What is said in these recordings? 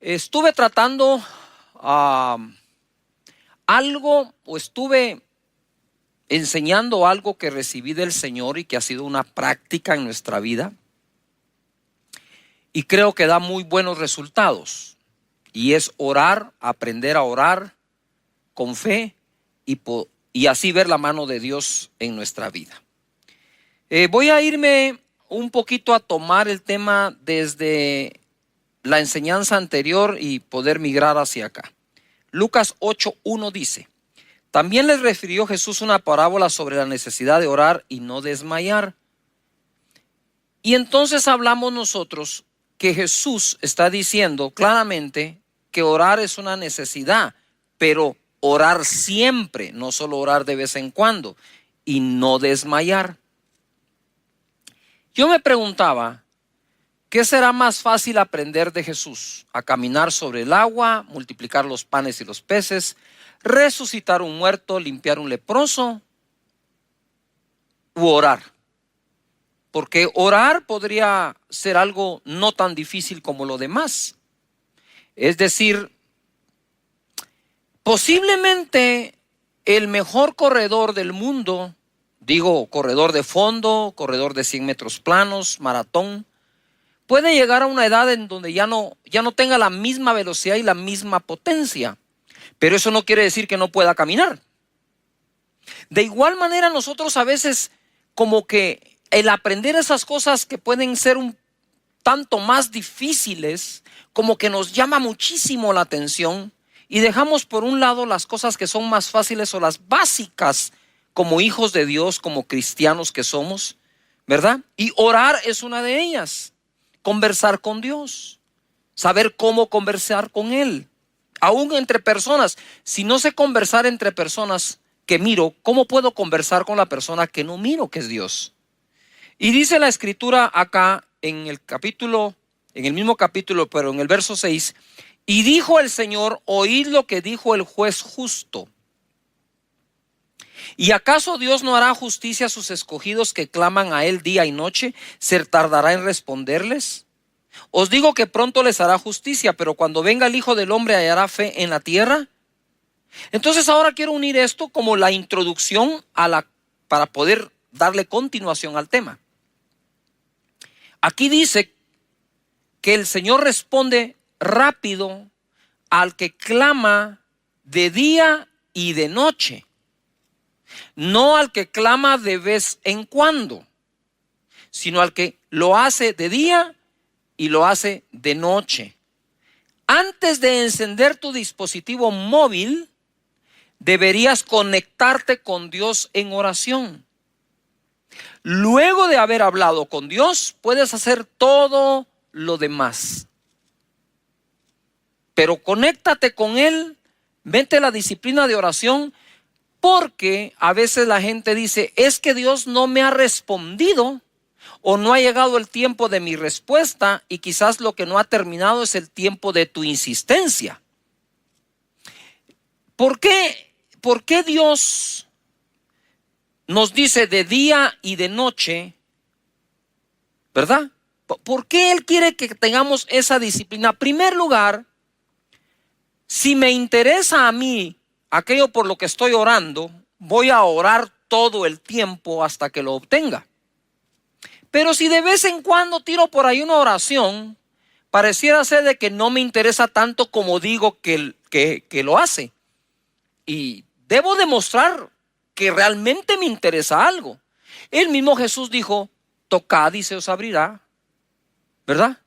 Estuve tratando algo, o estuve enseñando algo que recibí del Señor y que ha sido una práctica en nuestra vida, y creo que da muy buenos resultados, y es orar, aprender a orar con fe y así ver la mano de Dios en nuestra vida. Voy a irme un poquito a tomar el tema desde la enseñanza anterior y poder migrar hacia acá. Lucas 8:1 dice: también les refirió Jesús una parábola sobre la necesidad de orar y no desmayar. Y entonces hablamos nosotros que Jesús está diciendo claramente que orar es una necesidad, pero orar siempre, no solo orar de vez en cuando, y no desmayar. Yo me preguntaba, ¿qué será más fácil aprender de Jesús? ¿A caminar sobre el agua, multiplicar los panes y los peces, resucitar un muerto, limpiar un leproso, u orar? Porque orar podría ser algo no tan difícil como lo demás. Es decir, posiblemente el mejor corredor del mundo, digo corredor de fondo, corredor de 100 metros planos, maratón, puede llegar a una edad en donde ya no tenga la misma velocidad y la misma potencia. Pero eso no quiere decir que no pueda caminar. De igual manera, nosotros a veces, como que el aprender esas cosas que pueden ser un tanto más difíciles, como que nos llama muchísimo la atención y dejamos por un lado las cosas que son más fáciles o las básicas como hijos de Dios, como cristianos que somos, ¿verdad? Y orar es una de ellas. Conversar con Dios, saber cómo conversar con Él, aún entre personas. Si no sé conversar entre personas que miro, ¿cómo puedo conversar con la persona que no miro, que es Dios? Y dice la escritura acá en el mismo capítulo, pero en el verso 6, y dijo el Señor: oíd lo que dijo el juez justo. ¿Y acaso Dios no hará justicia a sus escogidos que claman a Él día y noche? ¿Se tardará en responderles? Os digo que pronto les hará justicia, pero cuando venga el Hijo del Hombre, ¿hallará fe en la tierra? Entonces ahora quiero unir esto como la introducción para poder darle continuación al tema. Aquí dice que el Señor responde rápido al que clama de día y de noche, no al que clama de vez en cuando, sino al que lo hace de día y lo hace de noche. Antes de encender tu dispositivo móvil, deberías conectarte con Dios en oración. Luego de haber hablado con Dios, puedes hacer todo lo demás. Pero conéctate con Él, vente a la disciplina de oración, porque a veces la gente dice: es que Dios no me ha respondido, o no ha llegado el tiempo de mi respuesta, y quizás lo que no ha terminado es el tiempo de tu insistencia. ¿Por qué Dios nos dice de día y de noche, verdad? ¿Por qué Él quiere que tengamos esa disciplina? En primer lugar, si me interesa a mí aquello por lo que estoy orando, voy a orar todo el tiempo hasta que lo obtenga. Pero si de vez en cuando tiro por ahí una oración, pareciera ser de que no me interesa tanto como digo que lo hace. Y debo demostrar que realmente me interesa algo. El mismo Jesús dijo: tocad y se os abrirá, ¿verdad?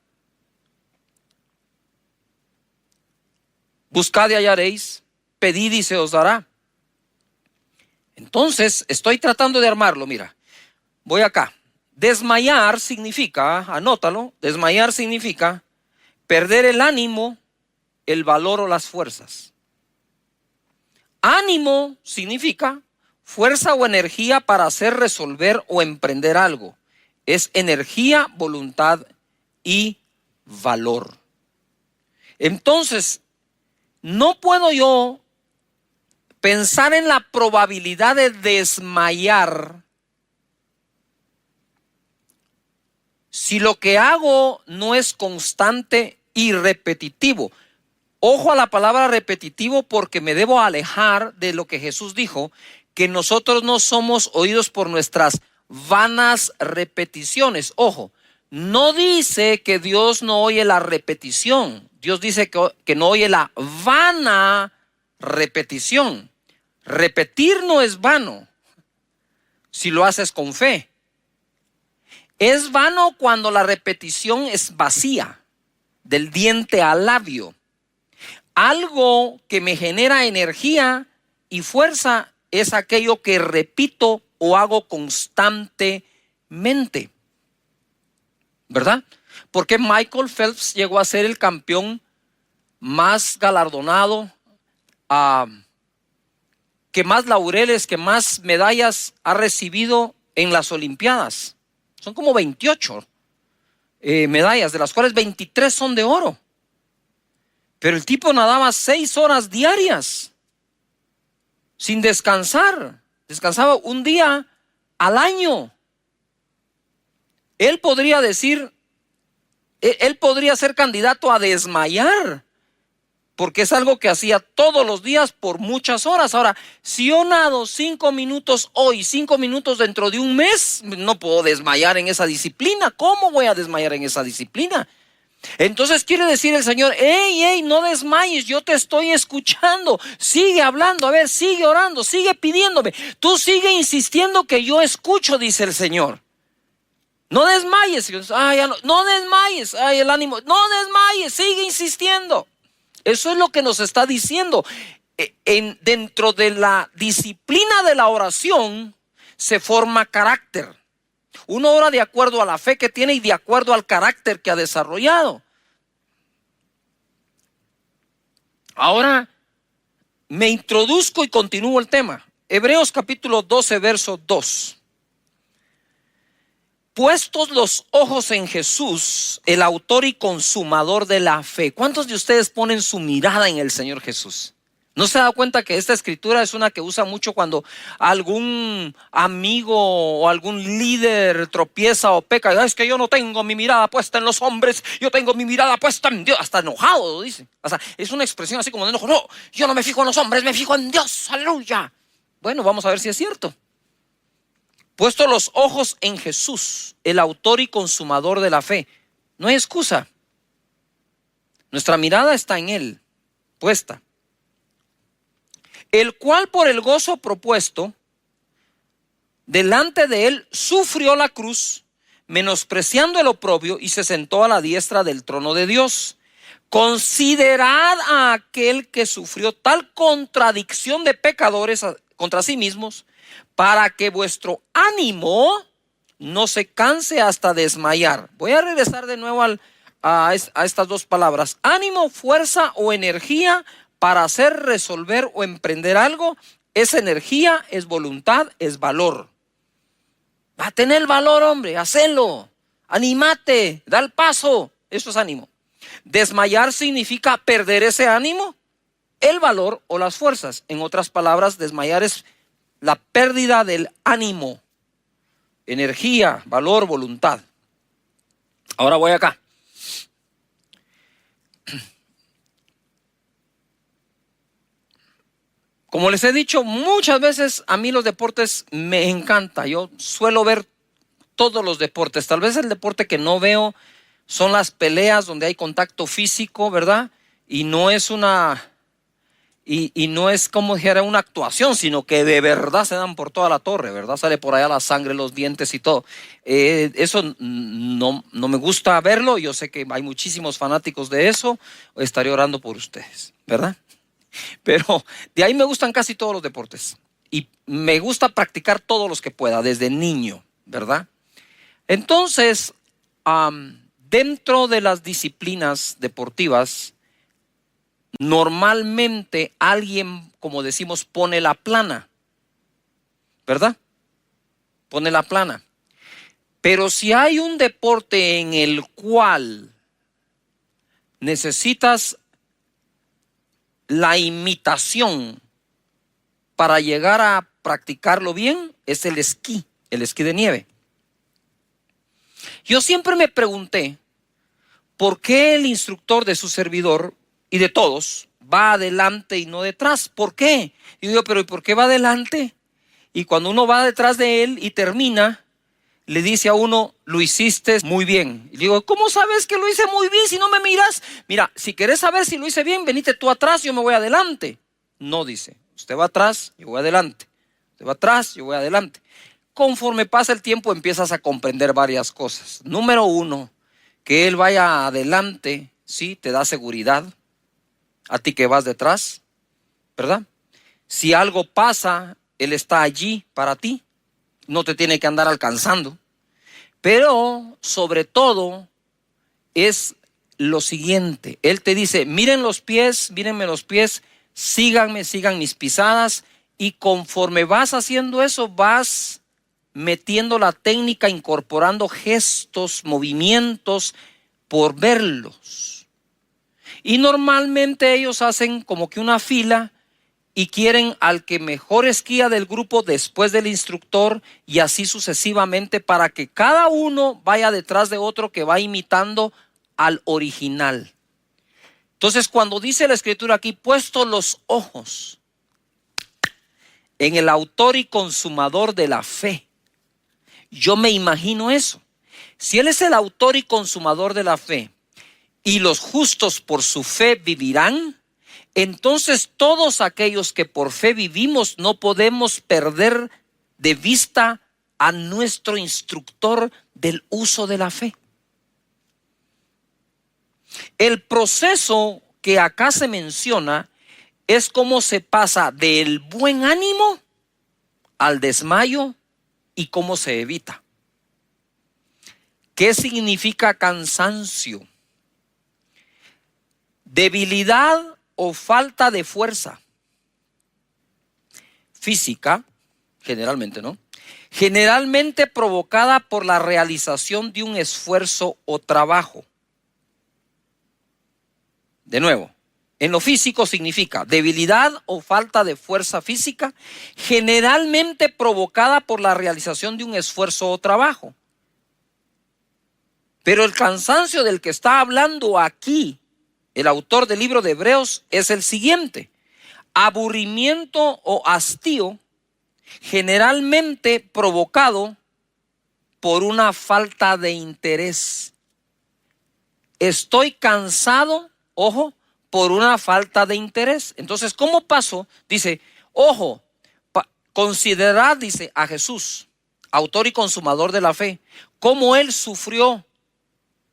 Buscad y hallaréis, pedid y se os dará. Entonces, estoy tratando de armarlo, mira. Voy acá. Desmayar significa, anótalo, desmayar significa perder el ánimo, el valor o las fuerzas. Ánimo significa fuerza o energía para hacer, resolver o emprender algo. Es energía, voluntad y valor. Entonces, no puedo yo pensar en la probabilidad de desmayar si lo que hago no es constante y repetitivo. Ojo a la palabra repetitivo, porque me debo alejar de lo que Jesús dijo, que nosotros no somos oídos por nuestras vanas repeticiones. Ojo, no dice que Dios no oye la repetición. Dios dice que no oye la vana repetición. Repetir no es vano si lo haces con fe. Es vano cuando la repetición es vacía, del diente al labio. Algo que me genera energía y fuerza es aquello que repito o hago constantemente, ¿verdad? Porque Michael Phelps llegó a ser el campeón más galardonado, que más laureles, que más medallas ha recibido en las Olimpiadas. Son como 28 medallas, de las cuales 23 son de oro. Pero el tipo nadaba 6 horas diarias, sin descansar. Descansaba un día al año. Él podría decir, él podría ser candidato a desmayar, porque es algo que hacía todos los días por muchas horas. Ahora, si yo nado 5 minutos hoy, 5 minutos dentro de un mes, no puedo desmayar en esa disciplina. ¿Cómo voy a desmayar en esa disciplina? Entonces quiere decir el Señor, hey, no desmayes, yo te estoy escuchando, sigue hablando, a ver, sigue orando, sigue pidiéndome, tú sigue insistiendo que yo escucho, dice el Señor. No desmayes, no desmayes, el ánimo, no desmayes, sigue insistiendo. Eso es lo que nos está diciendo. Dentro de la disciplina de la oración se forma carácter. Uno ora de acuerdo a la fe que tiene y de acuerdo al carácter que ha desarrollado. Ahora me introduzco y continúo el tema. Hebreos capítulo 12, verso 2. Puestos los ojos en Jesús, el autor y consumador de la fe. ¿Cuántos de ustedes ponen su mirada en el Señor Jesús? ¿No se da cuenta que esta escritura es una que usa mucho cuando algún amigo o algún líder tropieza o peca? Es que yo no tengo mi mirada puesta en los hombres, yo tengo mi mirada puesta en Dios. Hasta enojado lo dice. O sea, es una expresión así como de enojo. No, yo no me fijo en los hombres, me fijo en Dios. Aleluya. Bueno, vamos a ver si es cierto. Puesto los ojos en Jesús, el autor y consumador de la fe. No hay excusa. Nuestra mirada está en Él, puesta. El cual por el gozo propuesto delante de él sufrió la cruz, menospreciando el oprobio, y se sentó a la diestra del trono de Dios. Considerad a aquel que sufrió tal contradicción de pecadores contra sí mismos, para que vuestro ánimo no se canse hasta desmayar. Voy a regresar de nuevo a estas dos palabras: ánimo, fuerza o energía para hacer, resolver o emprender algo. Es energía, es voluntad, es valor. Va a tener valor, hombre, hacelo, anímate, da el paso. Eso es ánimo. Desmayar significa perder ese ánimo, el valor o las fuerzas. En otras palabras, desmayar es la pérdida del ánimo, energía, valor, voluntad. Ahora voy acá. Como les he dicho muchas veces, a mí los deportes me encanta. Yo suelo ver todos los deportes. Tal vez el deporte que no veo son las peleas donde hay contacto físico, ¿verdad? Y no es no es como dijera una actuación, sino que de verdad se dan por toda la torre, ¿verdad? Sale por allá la sangre, los dientes y todo. Eso no me gusta verlo. Yo sé que hay muchísimos fanáticos de eso. Estaré orando por ustedes, ¿verdad? Pero de ahí me gustan casi todos los deportes y me gusta practicar todos los que pueda desde niño, ¿verdad? Entonces, dentro de las disciplinas deportivas, normalmente alguien, como decimos, pone la plana, ¿verdad? Pone la plana. Pero si hay un deporte en el cual necesitas la imitación para llegar a practicarlo bien, es el esquí de nieve. Yo siempre me pregunté por qué el instructor de su servidor y de todos, va adelante y no detrás. ¿Por qué? Y digo, pero ¿y por qué va adelante? Y cuando uno va detrás de él y termina, le dice a uno, lo hiciste muy bien. Y digo, ¿cómo sabes que lo hice muy bien si no me miras? Mira, si querés saber si lo hice bien, venite tú atrás, yo me voy adelante. No, dice, usted va atrás, yo voy adelante. Usted va atrás, yo voy adelante. Conforme pasa el tiempo empiezas a comprender varias cosas. Número uno, que él vaya adelante, sí, te da seguridad. A ti que vas detrás, ¿verdad? Si algo pasa, él está allí para ti. No te tiene que andar alcanzando. Pero sobre todo es lo siguiente. Él te dice, miren los pies, mírenme los pies, síganme, sigan mis pisadas. Y conforme vas haciendo eso, vas metiendo la técnica, incorporando gestos, movimientos, por verlos. Y normalmente ellos hacen como que una fila y quieren al que mejor esquía del grupo después del instructor, y así sucesivamente, para que cada uno vaya detrás de otro que va imitando al original. Entonces, cuando dice la escritura aquí, puesto los ojos en el autor y consumador de la fe, yo me imagino eso. Si él es el autor y consumador de la fe, y los justos por su fe vivirán, entonces todos aquellos que por fe vivimos no podemos perder de vista a nuestro instructor del uso de la fe. El proceso que acá se menciona es cómo se pasa del buen ánimo al desmayo y cómo se evita. ¿Qué significa cansancio? Debilidad o falta de fuerza física, generalmente, ¿no? Generalmente provocada por la realización de un esfuerzo o trabajo. De nuevo, en lo físico significa debilidad o falta de fuerza física, generalmente provocada por la realización de un esfuerzo o trabajo. Pero el cansancio del que está hablando aquí el autor del libro de Hebreos es el siguiente: aburrimiento o hastío generalmente provocado por una falta de interés. Estoy cansado, ojo, por una falta de interés. Entonces, ¿cómo pasó? Dice, ojo, considerad, dice, a Jesús, autor y consumador de la fe, cómo él sufrió,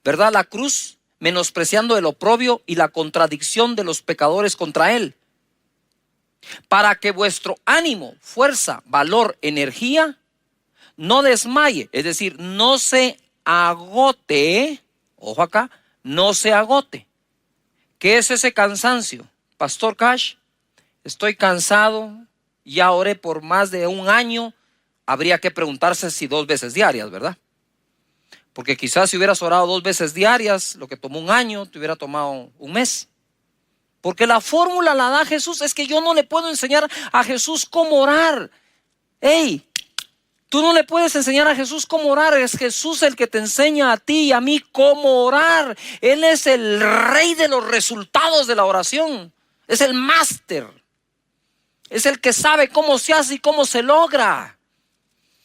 ¿verdad?, la cruz, menospreciando el oprobio y la contradicción de los pecadores contra él, para que vuestro ánimo, fuerza, valor, energía no desmaye, es decir, no se agote. Ojo acá, no se agote. ¿Qué es ese cansancio? Pastor Cash, estoy cansado, ya oré por más de un año. Habría que preguntarse si 2 veces diarias, ¿verdad? Porque quizás si hubieras orado 2 veces diarias, lo que tomó un año, te hubiera tomado un mes. Porque la fórmula la da Jesús. Es que yo no le puedo enseñar a Jesús cómo orar. Hey, tú no le puedes enseñar a Jesús cómo orar. Es Jesús el que te enseña a ti y a mí cómo orar. Él es el rey de los resultados de la oración. Es el máster. Es el que sabe cómo se hace y cómo se logra.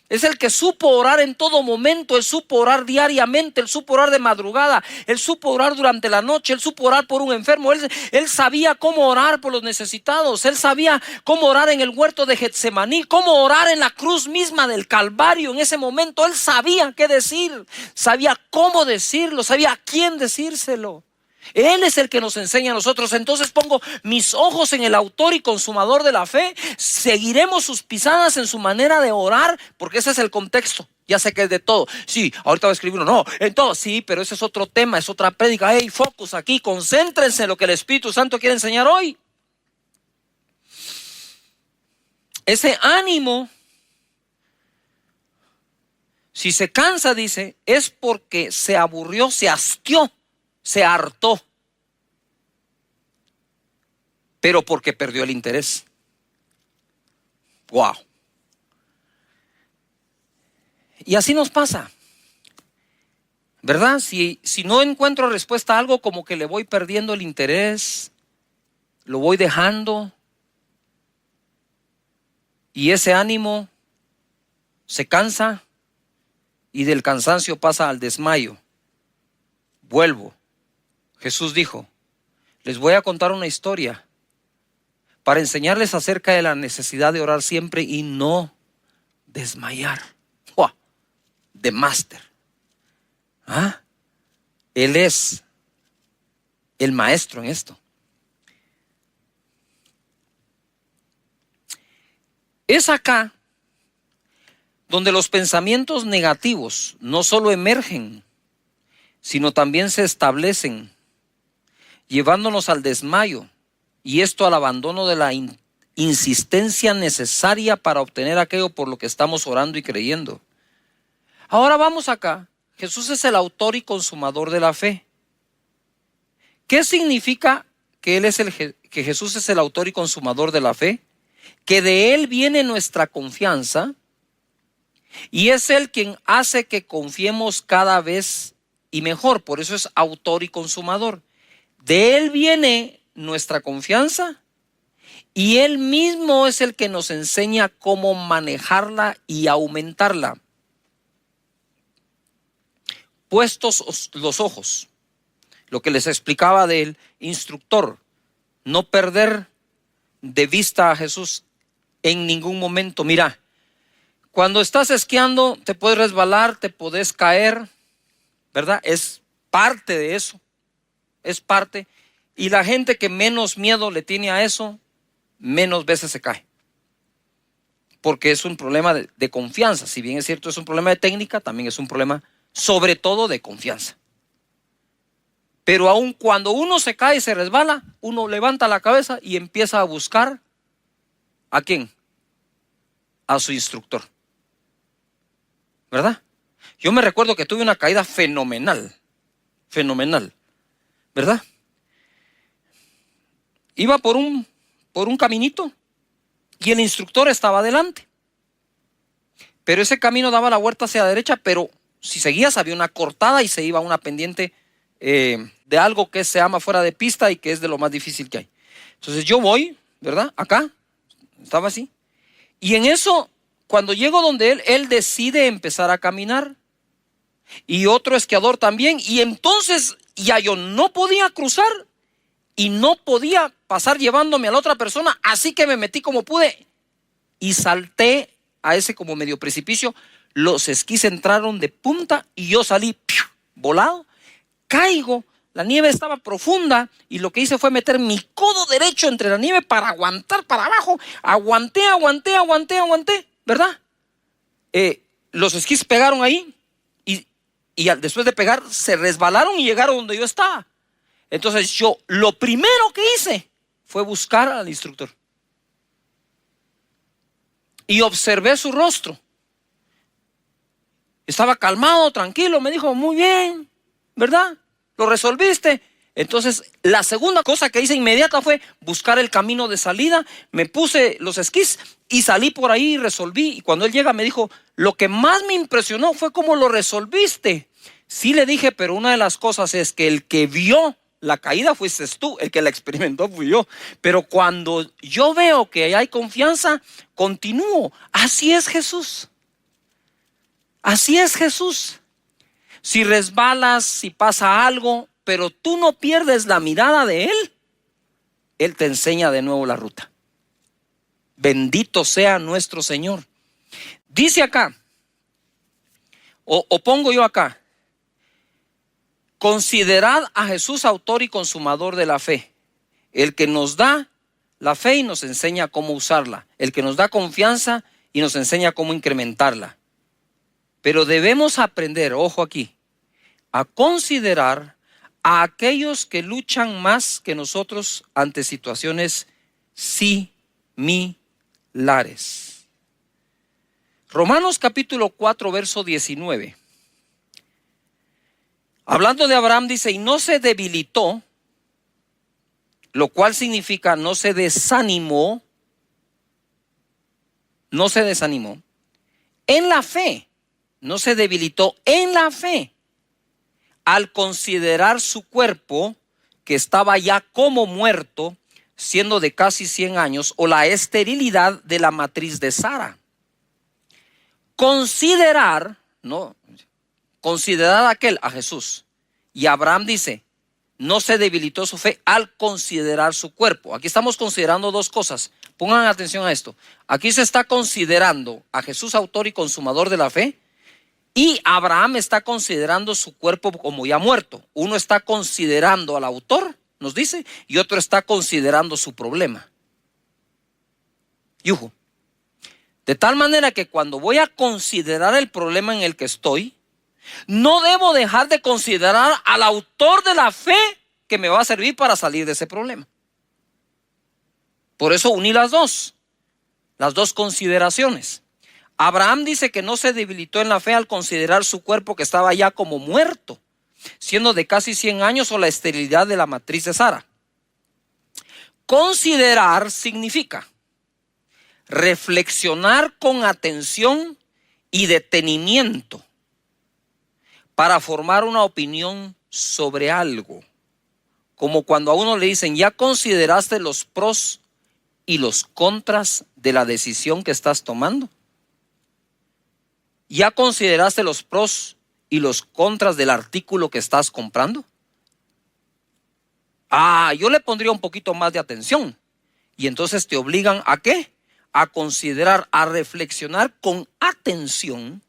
Es el que supo orar en todo momento. Él supo orar diariamente. Él supo orar de madrugada. Él supo orar durante la noche. Él supo orar por un enfermo. Él sabía cómo orar por los necesitados. Él sabía cómo orar en el huerto de Getsemaní. Cómo orar en la cruz misma del Calvario. En ese momento él sabía qué decir. Sabía cómo decirlo. Sabía a quién decírselo. Él es el que nos enseña a nosotros. Entonces pongo mis ojos en el autor y consumador de la fe. Seguiremos sus pisadas en su manera de orar, porque ese es el contexto. Ya sé que es de todo. Sí, ahorita voy a escribir uno. No, en todo. Sí, pero ese es otro tema, es otra prédica. Hey, focus aquí, concéntrense en lo que el Espíritu Santo quiere enseñar hoy. Ese ánimo, si se cansa, dice, es porque se aburrió, se hastió, se hartó, pero porque perdió el interés. Wow. Y así nos pasa, ¿verdad? Si no encuentro respuesta a algo, como que le voy perdiendo el interés. lo voy dejando y ese ánimo se cansa y del cansancio pasa al desmayo. Vuelvo. Jesús dijo, les voy a contar una historia para enseñarles acerca de la necesidad de orar siempre y no desmayar. ¡Wow! De máster. ¿Ah? Él es el maestro en esto. Es acá donde los pensamientos negativos no solo emergen, sino también se establecen, llevándonos al desmayo, y esto al abandono de la insistencia necesaria para obtener aquello por lo que estamos orando y creyendo. Ahora vamos acá. Jesús es el autor y consumador de la fe. ¿Qué significa que que Jesús es el autor y consumador de la fe? Que de Él viene nuestra confianza y es Él quien hace que confiemos cada vez y mejor. Por eso es autor y consumador. De Él viene nuestra confianza y Él mismo es el que nos enseña cómo manejarla y aumentarla. Puestos los ojos, lo que les explicaba del instructor, no perder de vista a Jesús en ningún momento. Mira, cuando estás esquiando te puedes resbalar, te puedes caer, ¿verdad? Es parte de eso, es parte. Y la gente que menos miedo le tiene a eso, menos veces se cae. Porque es un problema de confianza. Si bien es cierto, es un problema de técnica, también es un problema sobre todo de confianza. Pero aun cuando uno se cae y se resbala, uno levanta la cabeza y empieza a buscar ¿a quién? A su instructor. ¿Verdad? Yo me recuerdo que tuve una caída fenomenal, ¿verdad? Iba por un caminito y el instructor estaba adelante. Pero ese camino daba la vuelta hacia la derecha, pero si seguías había una cortada y se iba a una pendiente de algo que se llama fuera de pista y que es de lo más difícil que hay. Entonces yo voy, ¿verdad? Acá, estaba así. Y en eso, cuando llego donde él decide empezar a caminar. Y otro esquiador también. Y entonces ya yo no podía cruzar y no podía pasar llevándome a la otra persona. Así que me metí como pude y salté a ese como medio precipicio. Los esquís entraron de punta y yo salí volado. Caigo, la nieve estaba profunda y lo que hice fue meter mi codo derecho entre la nieve para aguantar para abajo. Aguanté, ¿verdad? Los esquís pegaron ahí y después de pegar se resbalaron y llegaron donde yo estaba. Entonces yo lo primero que hice fue buscar al instructor y observé su rostro. Estaba calmado, tranquilo, me dijo, muy bien, ¿verdad? ¿Lo resolviste? Entonces, la segunda cosa que hice inmediata fue buscar el camino de salida. Me puse los esquís y salí por ahí y resolví. Y cuando él llega me dijo, lo que más me impresionó fue cómo lo resolviste. Sí, le dije, pero una de las cosas es que el que vio la caída fuiste tú, el que la experimentó fui yo. Pero cuando yo veo que hay confianza, continúo. Así es Jesús. Así es Jesús. Si resbalas, si pasa algo, pero tú no pierdes la mirada de Él, Él te enseña de nuevo la ruta. Bendito sea nuestro Señor. Dice acá, o pongo yo acá, considerad a Jesús autor y consumador de la fe, el que nos da la fe y nos enseña cómo usarla, el que nos da confianza y nos enseña cómo incrementarla. Pero debemos aprender, ojo aquí, a considerar a aquellos que luchan más que nosotros ante situaciones similares. Romanos capítulo 4, verso 19. Hablando de Abraham dice, y no se debilitó, lo cual significa no se desanimó en la fe. No se debilitó en la fe al considerar su cuerpo que estaba ya como muerto siendo de casi 100 años, o la esterilidad de la matriz de Sara. Considerar, ¿no? Considerar a Jesús. Y Abraham dice, no se debilitó su fe al considerar su cuerpo. Aquí estamos considerando dos cosas. Pongan atención a esto. Aquí se está considerando a Jesús, autor y consumador de la fe, y Abraham está considerando su cuerpo como ya muerto. Uno está considerando al autor, nos dice, y otro está considerando su problema. Yujo. De tal manera que cuando voy a considerar el problema en el que estoy, no debo dejar de considerar al autor de la fe que me va a servir para salir de ese problema. Por eso uní las dos consideraciones. Abraham dice que no se debilitó en la fe al considerar su cuerpo que estaba ya como muerto, siendo de casi 100 años, o la esterilidad de la matriz de Sara. Considerar significa reflexionar con atención y detenimiento para formar una opinión sobre algo. Como cuando a uno le dicen, ¿ya consideraste los pros y los contras de la decisión que estás tomando? ¿Ya consideraste los pros y los contras del artículo que estás comprando? Yo le pondría un poquito más de atención. Y entonces te obligan ¿a qué? A considerar, a reflexionar con atención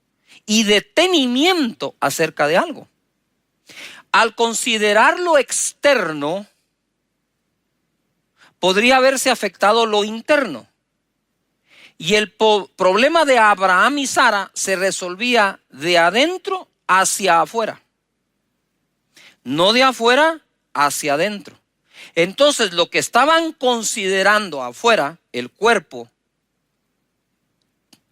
y detenimiento acerca de algo. Al considerar lo externo, podría haberse afectado lo interno. Y el problema de Abraham y Sara se resolvía de adentro hacia afuera, no de afuera hacia adentro. Entonces, lo que estaban considerando afuera, el cuerpo,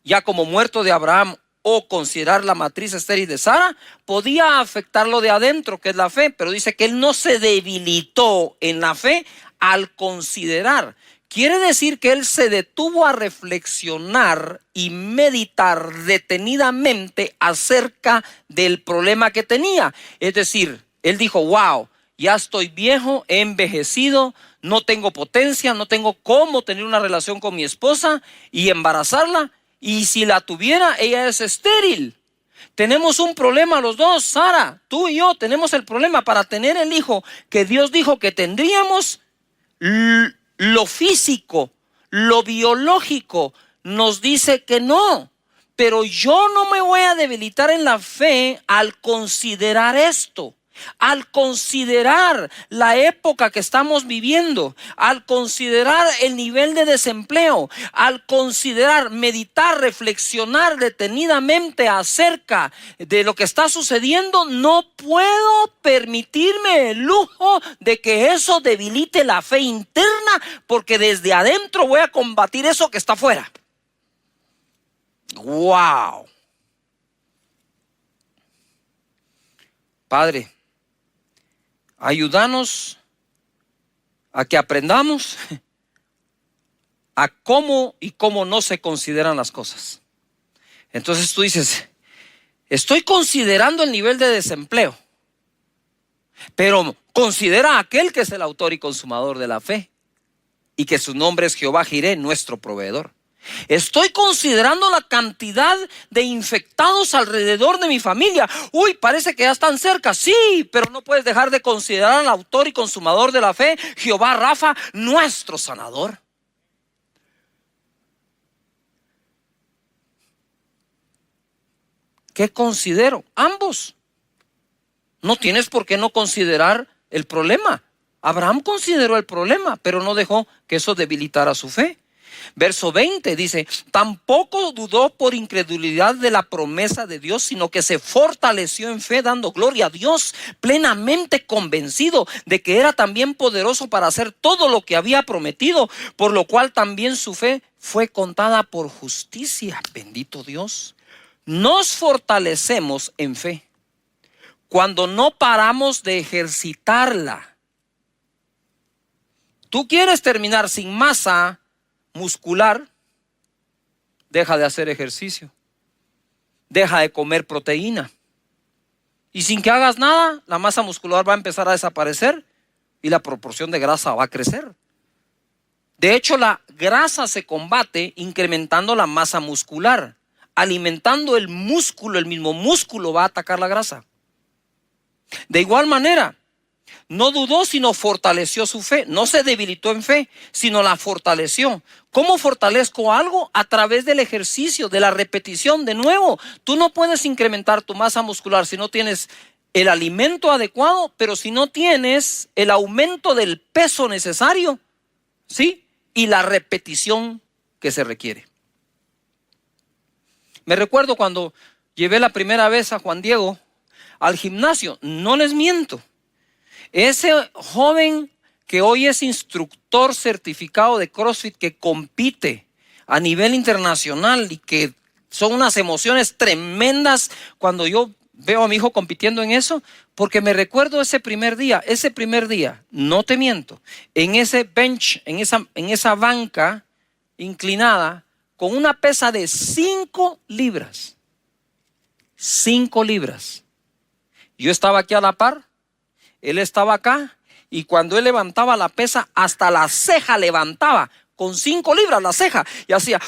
ya como muerto de Abraham, o considerar la matriz estéril de Sara, podía afectar lo de adentro, que es la fe. Pero dice que él no se debilitó en la fe al considerar. Quiere decir que él se detuvo a reflexionar y meditar detenidamente acerca del problema que tenía. Es decir, él dijo, wow, ya estoy viejo, he envejecido, no tengo potencia, no tengo cómo tener una relación con mi esposa y embarazarla. Y si la tuviera, ella es estéril. Tenemos un problema los dos, Sara, tú y yo tenemos el problema para tener el hijo que Dios dijo que tendríamos. Lo físico, lo biológico nos dice que no. Pero yo no me voy a debilitar en la fe al considerar esto. Al considerar la época que estamos viviendo, al considerar el nivel de desempleo, al considerar, meditar, reflexionar detenidamente acerca de lo que está sucediendo, no puedo permitirme el lujo de que eso debilite la fe interna, porque desde adentro voy a combatir eso que está afuera. ¡Wow! Padre, ayúdanos a que aprendamos a cómo y cómo no se consideran las cosas. Entonces tú dices, estoy considerando el nivel de desempleo, pero considera a aquel que es el autor y consumador de la fe y que su nombre es Jehová Jireh, nuestro proveedor. Estoy considerando la cantidad de infectados alrededor de mi familia. Uy, parece que ya están cerca. Sí, pero no puedes dejar de considerar al autor y consumador de la fe, Jehová Rafa, nuestro sanador. ¿Qué considero? Ambos. No tienes por qué no considerar el problema. Abraham consideró el problema, pero no dejó que eso debilitara su fe. Verso 20 dice, tampoco dudó por incredulidad de la promesa de Dios, sino que se fortaleció en fe, dando gloria a Dios, plenamente convencido de que era también poderoso para hacer todo lo que había prometido, por lo cual también su fe fue contada por justicia. Bendito Dios. Nos fortalecemos en fe cuando no paramos de ejercitarla. Tú quieres terminar sin masa muscular, deja de hacer ejercicio, deja de comer proteína, y sin que hagas nada, la masa muscular va a empezar a desaparecer y la proporción de grasa va a crecer. De hecho, la grasa se combate incrementando la masa muscular, alimentando el músculo. El mismo músculo va a atacar la grasa. De igual manera, no dudó, sino fortaleció su fe. No se debilitó en fe, sino la fortaleció. ¿Cómo fortalezco algo? A través del ejercicio, de la repetición. De nuevo, tú no puedes incrementar tu masa muscular si no tienes el alimento adecuado, pero si no tienes el aumento del peso necesario, ¿sí? Y la repetición que se requiere. Me recuerdo cuando llevé la primera vez a Juan Diego al gimnasio. No les miento. Ese joven que hoy es instructor certificado de CrossFit, que compite a nivel internacional y que son unas emociones tremendas cuando yo veo a mi hijo compitiendo en eso, porque me recuerdo ese primer día, no te miento, en ese bench, en esa banca inclinada, con una pesa de 5 libras. 5 libras. Yo estaba aquí a la par, él estaba acá, y cuando él levantaba la pesa, hasta la ceja levantaba, con 5 libras la ceja, y hacía...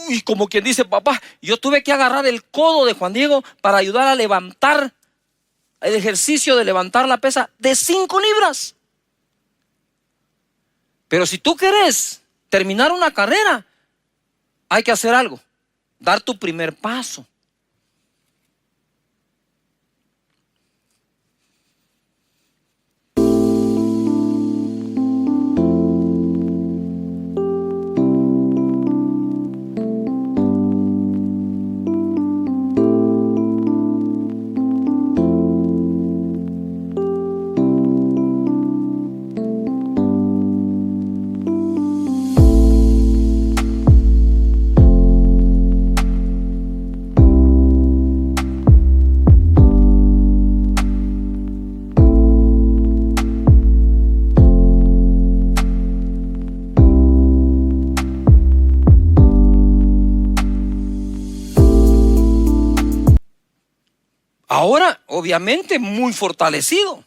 Y como quien dice, papá, yo tuve que agarrar el codo de Juan Diego para ayudar a levantar el ejercicio de levantar la pesa de 5 libras. Pero si tú quieres terminar una carrera, hay que hacer algo, dar tu primer paso. Ahora, obviamente, muy fortalecido.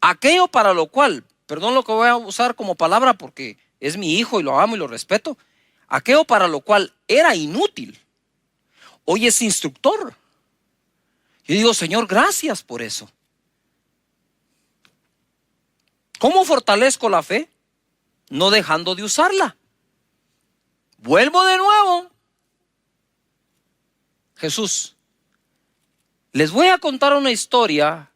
Aquello para lo cual, perdón lo que voy a usar como palabra porque es mi hijo y lo amo y lo respeto, aquello para lo cual era inútil, hoy es instructor. Yo digo, Señor, gracias por eso. ¿Cómo fortalezco la fe? No dejando de usarla. Vuelvo de nuevo. Jesús, les voy a contar una historia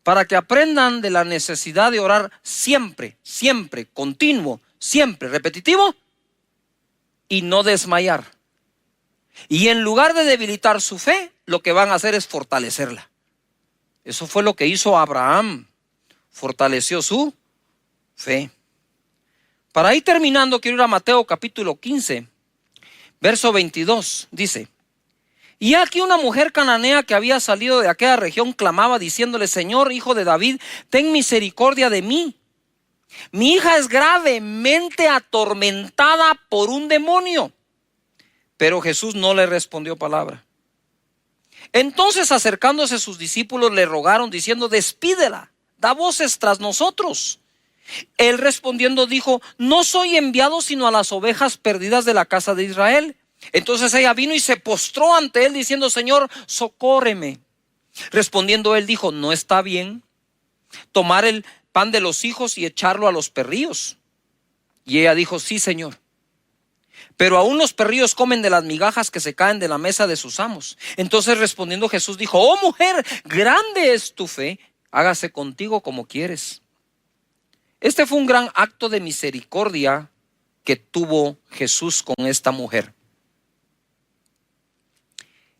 para que aprendan de la necesidad de orar siempre, siempre, continuo, siempre, repetitivo y no desmayar. Y en lugar de debilitar su fe, lo que van a hacer es fortalecerla. Eso fue lo que hizo Abraham, fortaleció su fe. Para ir terminando, quiero ir a Mateo capítulo 15, verso 22, dice: y aquí una mujer cananea que había salido de aquella región clamaba diciéndole: Señor, hijo de David, ten misericordia de mí. Mi hija es gravemente atormentada por un demonio. Pero Jesús no le respondió palabra. Entonces, acercándose sus discípulos, le rogaron diciendo: despídela, da voces tras nosotros. Él respondiendo dijo: no soy enviado sino a las ovejas perdidas de la casa de Israel. Entonces ella vino y se postró ante él diciendo: Señor, socórreme. Respondiendo él dijo: no está bien tomar el pan de los hijos y echarlo a los perrillos. Y ella dijo: sí, Señor, pero aún los perrillos comen de las migajas que se caen de la mesa de sus amos. Entonces respondiendo Jesús dijo: oh mujer, grande es tu fe, hágase contigo como quieres. Este fue un gran acto de misericordia que tuvo Jesús con esta mujer.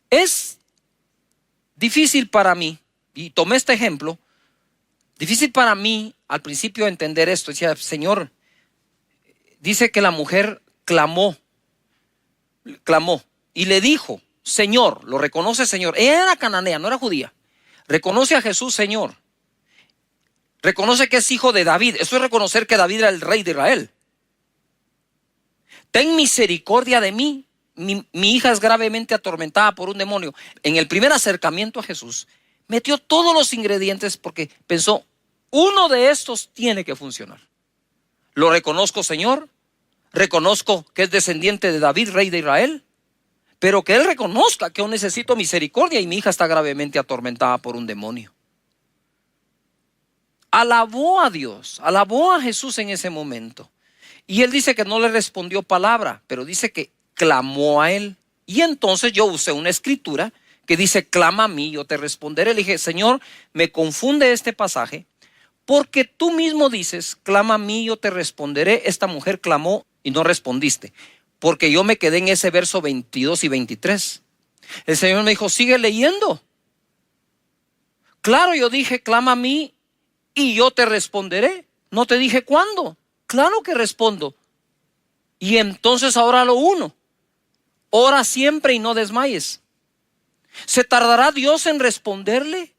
Es difícil para mí, y tomé este ejemplo, difícil para mí al principio entender esto. Decía: Señor, dice que la mujer clamó y le dijo: Señor, lo reconoce Señor. Ella era cananea, no era judía. Reconoce a Jesús Señor. Reconoce que es hijo de David. Eso es reconocer que David era el rey de Israel. Ten misericordia de mí. Mi hija es gravemente atormentada por un demonio. En el primer acercamiento a Jesús, metió todos los ingredientes porque pensó: Uno de estos tiene que funcionar. Lo reconozco, Señor. Reconozco que es descendiente de David, rey de Israel. Pero que él reconozca que yo necesito misericordia y mi hija está gravemente atormentada por un demonio. Alabó a Dios, alabó a Jesús en ese momento. Y él dice que no le respondió palabra, pero dice que clamó a él. Y entonces yo usé una escritura que dice: clama a mí, yo te responderé. Le dije: Señor, me confunde este pasaje, porque tú mismo dices: clama a mí, yo te responderé. Esta mujer clamó y no respondiste, porque yo me quedé en ese verso 22 y 23. El Señor me dijo: sigue leyendo. Claro, yo dije: clama a mí y yo te responderé. No te dije cuándo. Claro que respondo. Y entonces ahora lo uno: ora siempre y no desmayes. ¿Se tardará Dios en responderle?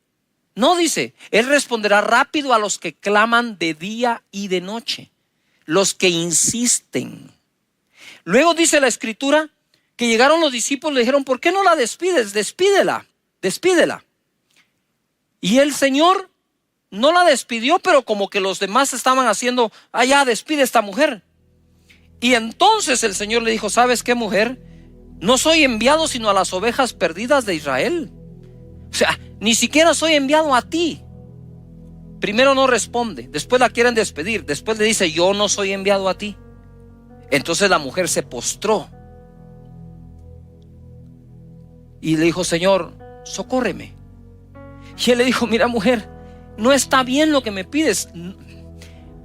No, dice, Él responderá rápido a los que claman de día y de noche, los que insisten. Luego dice la escritura que llegaron los discípulos y le dijeron: ¿por qué no la despides? Despídela. Y el Señor no la despidió, pero como que los demás estaban haciendo: ya, despide a esta mujer. Y entonces el Señor le dijo: ¿sabes qué, mujer? No soy enviado sino a las ovejas perdidas de Israel. O sea, ni siquiera soy enviado a ti. Primero no responde, después la quieren despedir, después le dice: yo no soy enviado a ti. Entonces la mujer se postró y le dijo: Señor, socórreme. Y él le dijo: mira, mujer, no está bien lo que me pides.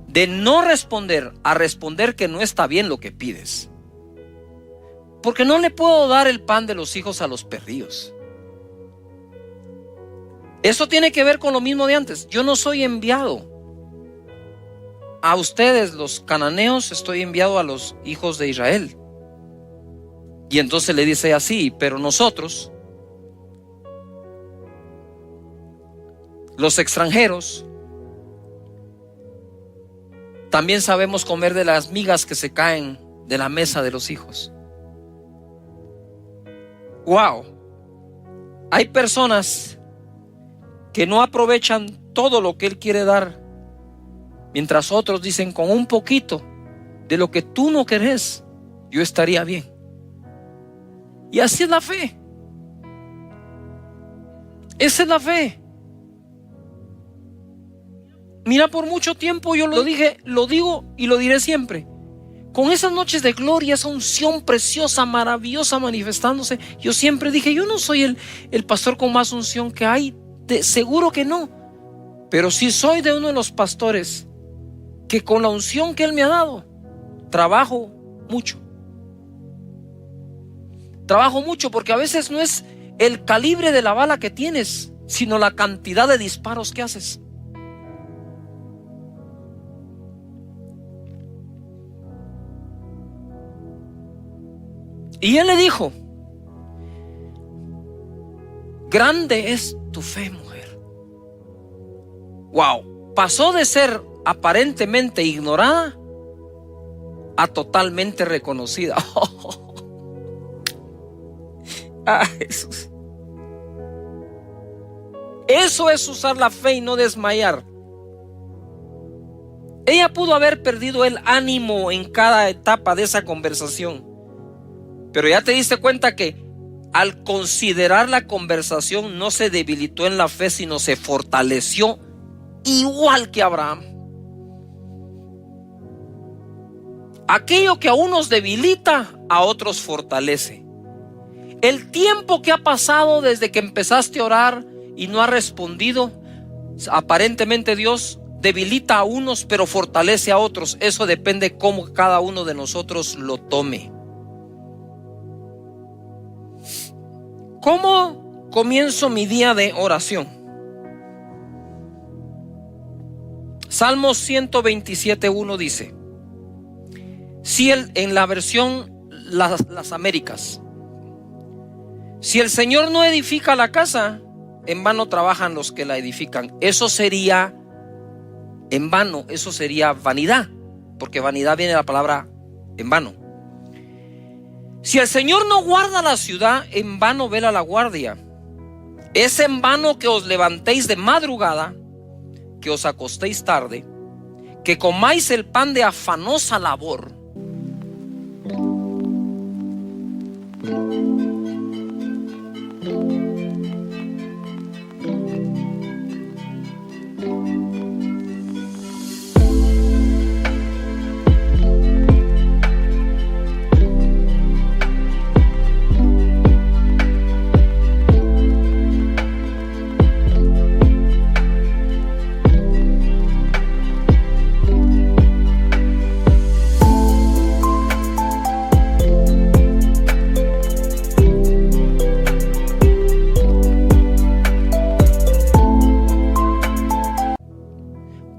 De no responder a responder que no está bien lo que pides, porque no le puedo dar el pan de los hijos a los perrillos. Eso tiene que ver con lo mismo de antes. Yo no soy enviado a ustedes, los cananeos, estoy enviado a los hijos de Israel. Y entonces le dice así: pero nosotros, los extranjeros, también sabemos comer de las migas que se caen de la mesa de los hijos. Wow. Hay personas que no aprovechan todo lo que Él quiere dar, mientras otros dicen: con un poquito de lo que tú no querés, yo estaría bien. Y así es la fe. Esa es la fe. Mira, por mucho tiempo yo lo dije, lo digo y lo diré siempre. Con esas noches de gloria, esa unción preciosa, maravillosa manifestándose, yo siempre dije: yo no soy el pastor con más unción que hay. Seguro que no. Pero sí soy de uno de los pastores que con la unción que Él me ha dado, trabajo mucho. Trabajo mucho, porque a veces no es el calibre de la bala que tienes, sino la cantidad de disparos que haces. Y Él le dijo: grande es tu fe, mujer. Wow. Pasó de ser aparentemente ignorada a totalmente reconocida. Jesús. Eso es usar la fe y no desmayar. Ella pudo haber perdido el ánimo en cada etapa de esa conversación, pero ya te diste cuenta que al considerar la conversación no se debilitó en la fe, sino se fortaleció, igual que Abraham. Aquello que a unos debilita, a otros fortalece. El tiempo que ha pasado desde que empezaste a orar y no ha respondido, aparentemente Dios debilita a unos pero fortalece a otros. Eso depende cómo cada uno de nosotros lo tome. ¿Cómo comienzo mi día de oración? Salmos 127:1 dice, si en la versión las Américas, si el Señor no edifica la casa, en vano trabajan los que la edifican. Eso sería en vano, eso sería vanidad, porque vanidad viene de la palabra en vano. Si el Señor no guarda la ciudad, en vano vela la guardia. Es en vano que os levantéis de madrugada que os acostéis tarde, que comáis el pan de afanosa labor.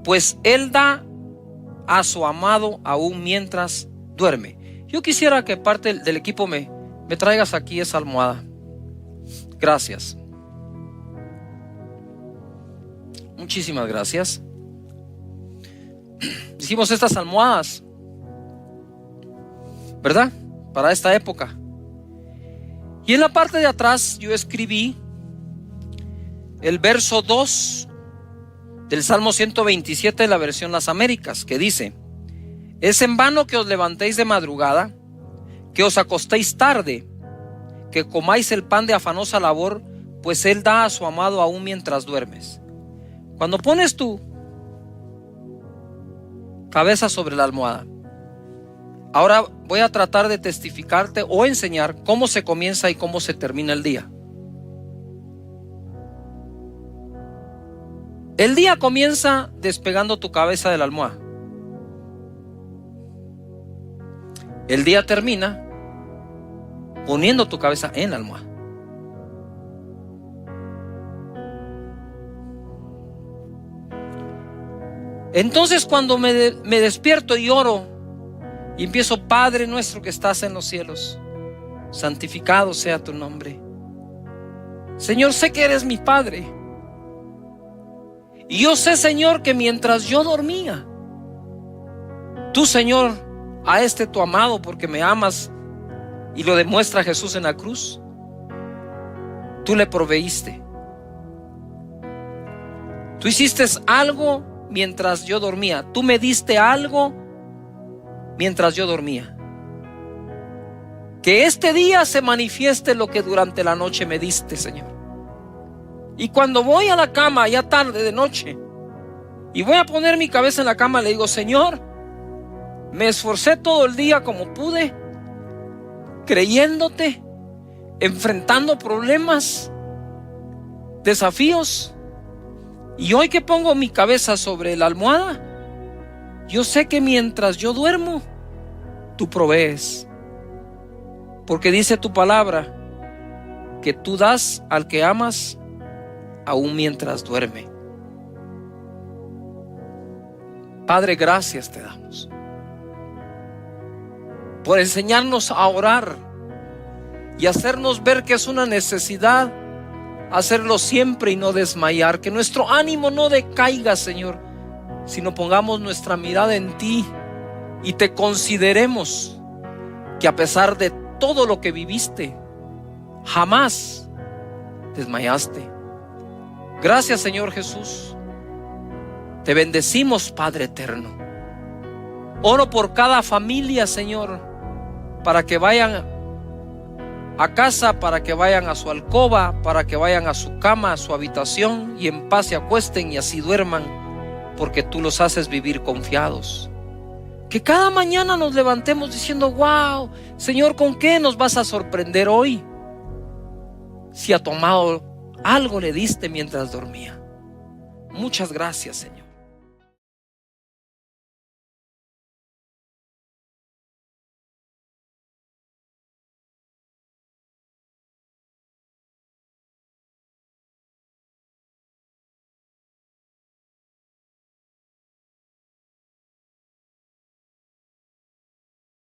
Pues Él da a su amado aún mientras duerme. Yo quisiera que parte del equipo me traigas aquí esa almohada. Gracias. Muchísimas gracias. Hicimos estas almohadas, ¿verdad? Para esta época. Y en la parte de atrás yo escribí el verso 2 del Salmo 127 de la versión Las Américas, que dice: es en vano que os levantéis de madrugada, que os acostéis tarde, que comáis el pan de afanosa labor, pues Él da a su amado aún mientras duermes. Cuando pones tu cabeza sobre la almohada, ahora voy a tratar de testificarte o enseñar cómo se comienza y cómo se termina el día. El día comienza despegando tu cabeza de la almohada. El día termina poniendo tu cabeza en la almohada. Entonces, cuando me despierto y oro y empiezo: Padre nuestro que estás en los cielos, santificado sea tu nombre. Señor, sé que eres mi Padre. Y yo sé, Señor, que mientras yo dormía, tú, Señor, a tu amado, porque me amas y lo demuestra Jesús en la cruz, tú le proveíste. Tú hiciste algo mientras yo dormía. Tú me diste algo mientras yo dormía. Que este día se manifieste lo que durante la noche me diste, Señor. Y cuando voy a la cama, ya tarde de noche, y voy a poner mi cabeza en la cama, le digo: Señor, me esforcé todo el día como pude, creyéndote, enfrentando problemas, desafíos, y hoy que pongo mi cabeza sobre la almohada, yo sé que mientras yo duermo, tú provees, porque dice tu palabra que tú das al que amas aún mientras duerme. Padre, gracias te damos por enseñarnos a orar y hacernos ver que es una necesidad hacerlo siempre y no desmayar. Que nuestro ánimo no decaiga, Señor, sino pongamos nuestra mirada en ti y te consideremos que a pesar de todo lo que viviste, jamás desmayaste. Gracias, Señor Jesús. Te bendecimos, Padre eterno. Oro por cada familia, Señor, para que vayan a casa, para que vayan a su alcoba, para que vayan a su cama, a su habitación, y en paz se acuesten y así duerman, porque tú los haces vivir confiados. Que cada mañana nos levantemos diciendo: wow, Señor, ¿con qué nos vas a sorprender hoy? Si a tu amado algo le diste mientras dormía. Muchas gracias, Señor.